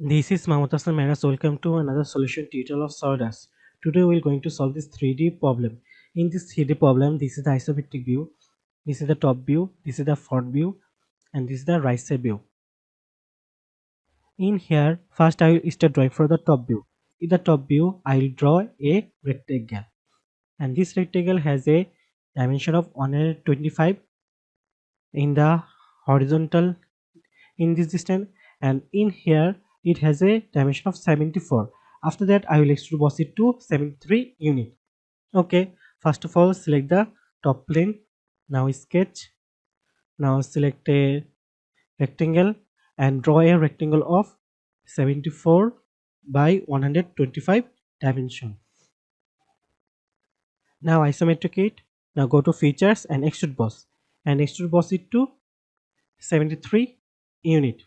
This is Mahmoud Hassan Meras. Welcome to another solution tutorial of SolidWorks. Today we are going to solve this 3D problem. In this 3D problem, this is the isometric view, this is the top view, this is the front view, and this is the right side view. In here, first I will start drawing for the top view. In the top view, I will draw a rectangle, and this rectangle has a dimension of 125 in the horizontal in this distance, and in here it has a dimension of 74. After that I will extrude boss it to 73 unit. Okay, first of all select the top plane. Now sketch. Now select a rectangle and draw a rectangle of 74 by 125 dimension. Now isometric it. Now go to features and extrude boss it to 73 unit.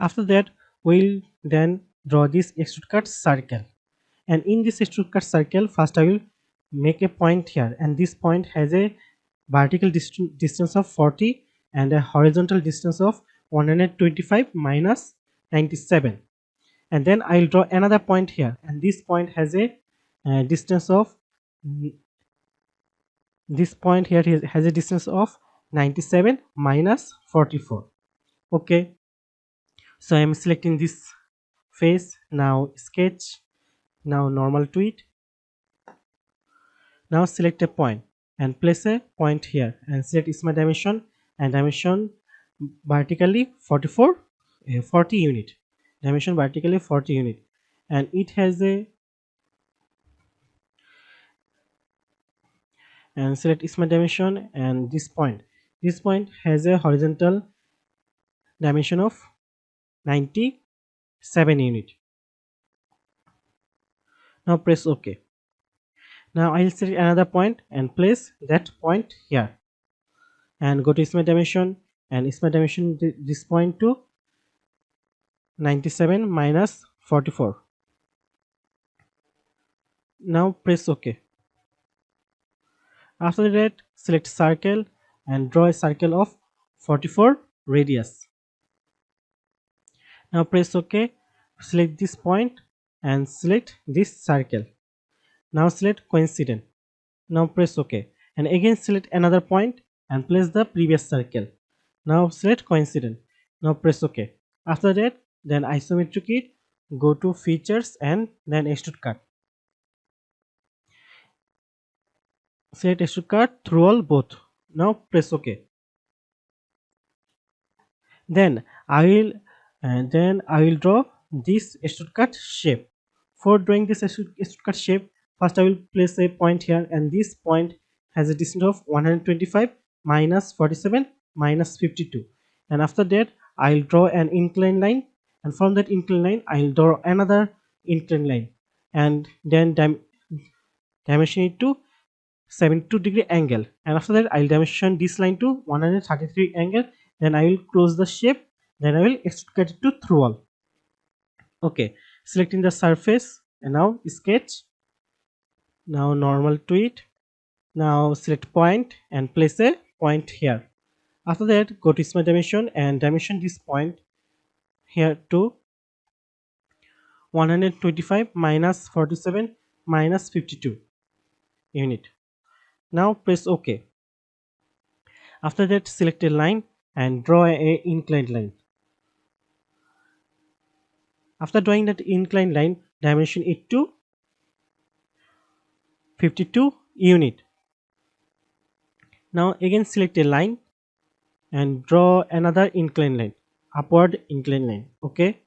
After that we'll then draw this extrude cut circle, and in this extrude cut circle first I will make a point here, and this point has a vertical distance of 40 and a horizontal distance of 125 minus 97, and then I'll draw another point here, and this point has a distance of this point here has a distance of 97 minus 44. Okay, so I'm selecting this face. Now sketch. Now normal to it. Now select a point and place a point here, and select smart dimension and dimension vertically 40 unit, dimension vertically 40 unit, and it has a, and select smart dimension, and this point has a horizontal dimension of 97 unit. Now press OK. Now I'll select another point and place that point here, and go to smart dimension and smart dimension this point to 97 minus 44. Now press OK. After that select circle and draw a circle of 44 radius. Now press OK. Select this point and select this circle. Now select coincident. Now press OK, and again select another point and place the previous circle. Now select coincident. Now press OK. After that then isometric it, go to features and then extrude cut. Select extrude cut through all both. Now press OK. Then I will draw this extrude cut shape. For drawing this extrude cut shape, first I will place a point here, and this point has a distance of 125 minus 47 minus 52, and after that I will draw an inclined line, and from that inclined line I will draw another inclined line, and then dimension it to 72-degree angle, and after that I will dimension this line to 133 angle. Then I will close the shape, then I will extrude cut it to through all. Okay, selecting the surface, and now sketch. Now normal to it. Now select point and place a point here. After that go to smart dimension and dimension this point here to 125 minus 47 minus 52 unit. Now press OK. After that select a line and draw a inclined line. After drawing that inclined line, dimension it to 52 unit. Now again select a line and draw another inclined line, upward inclined line. Okay.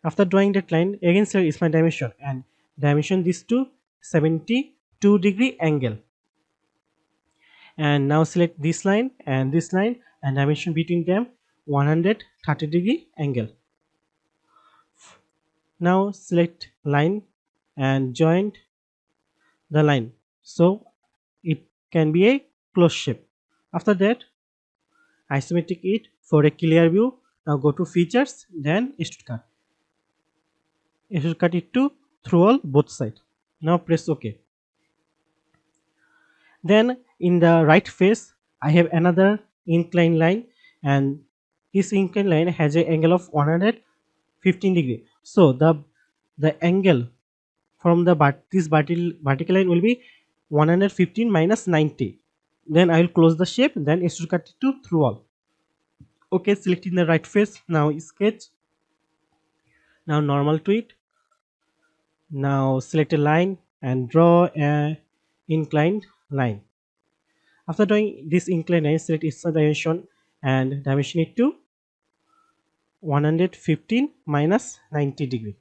After drawing that line, again select smart dimension and dimension this to 72-degree angle. And now select this line and dimension between them 130-degree angle. Now select line and join the line so it can be a closed shape. After that isometric it for a clear view. Now go to features, then extrude cut. Extrude cut it to through all both sides. Now press OK. Then in the right face I have another inclined line, and this inclined line has an angle of 115 degree. So the angle from the this vertical line will be 115 minus 90. Then I will close the shape, then extrude cut it to through all. Okay, selecting the right face. Now sketch. Now normal to it. Now select a line and draw a inclined line. After drawing this inclined line, select its dimension and dimension it to 115 minus 90 degree.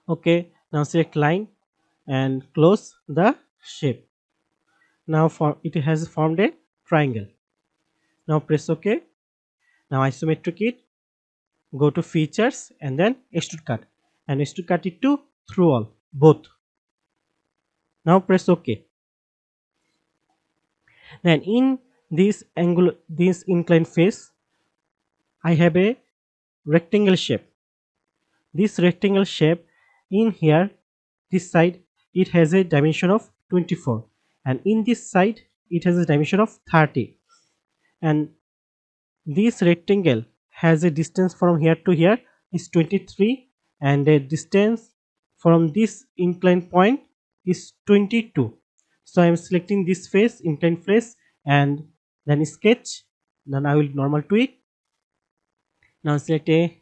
Okay, now select line and close the shape. Now for it has formed a triangle. Now press OK. Now isometric it, go to features and then extrude cut, and extrude cut it to through all both. Now press OK. Then in this angle, this inclined face, I have a rectangle shape. This rectangle shape in here, this side, it has a dimension of 24, and in this side it has a dimension of 30, and this rectangle has a distance from here to here is 23, and the distance from this inclined point is 22. So I am selecting this face, inclined face, and then sketch. Then I will normal to it. Now select a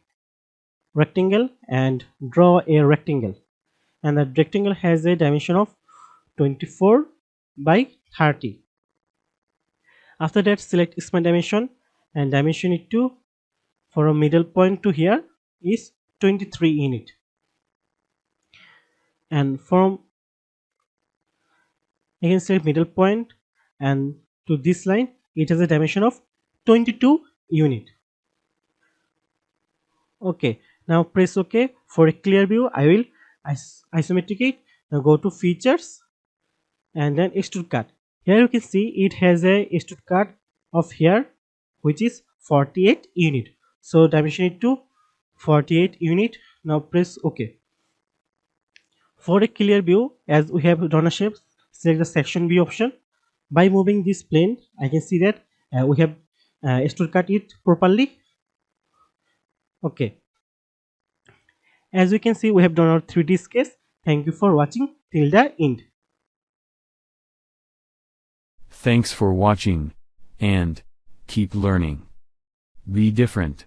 rectangle and draw a rectangle, and the rectangle has a dimension of 24 by 30. After that, select expand dimension and dimension it to, for a middle point to here is 23 unit, and from again select middle point and to this line it has a dimension of 22 unit. Okay, now press OK. For a clear view, I will isometric it. Now go to features and then extrude cut. Here you can see it has a extrude cut of here which is 48 unit. So dimension it to 48 unit. Now press OK. For a clear view, as we have done a shape, select the section view option. By moving this plane, I can see that we have extrude cut it properly. Okay, as we can see, we have done our 3D sketch. Thank you for watching till the end. Thanks for watching, and keep learning. Be different.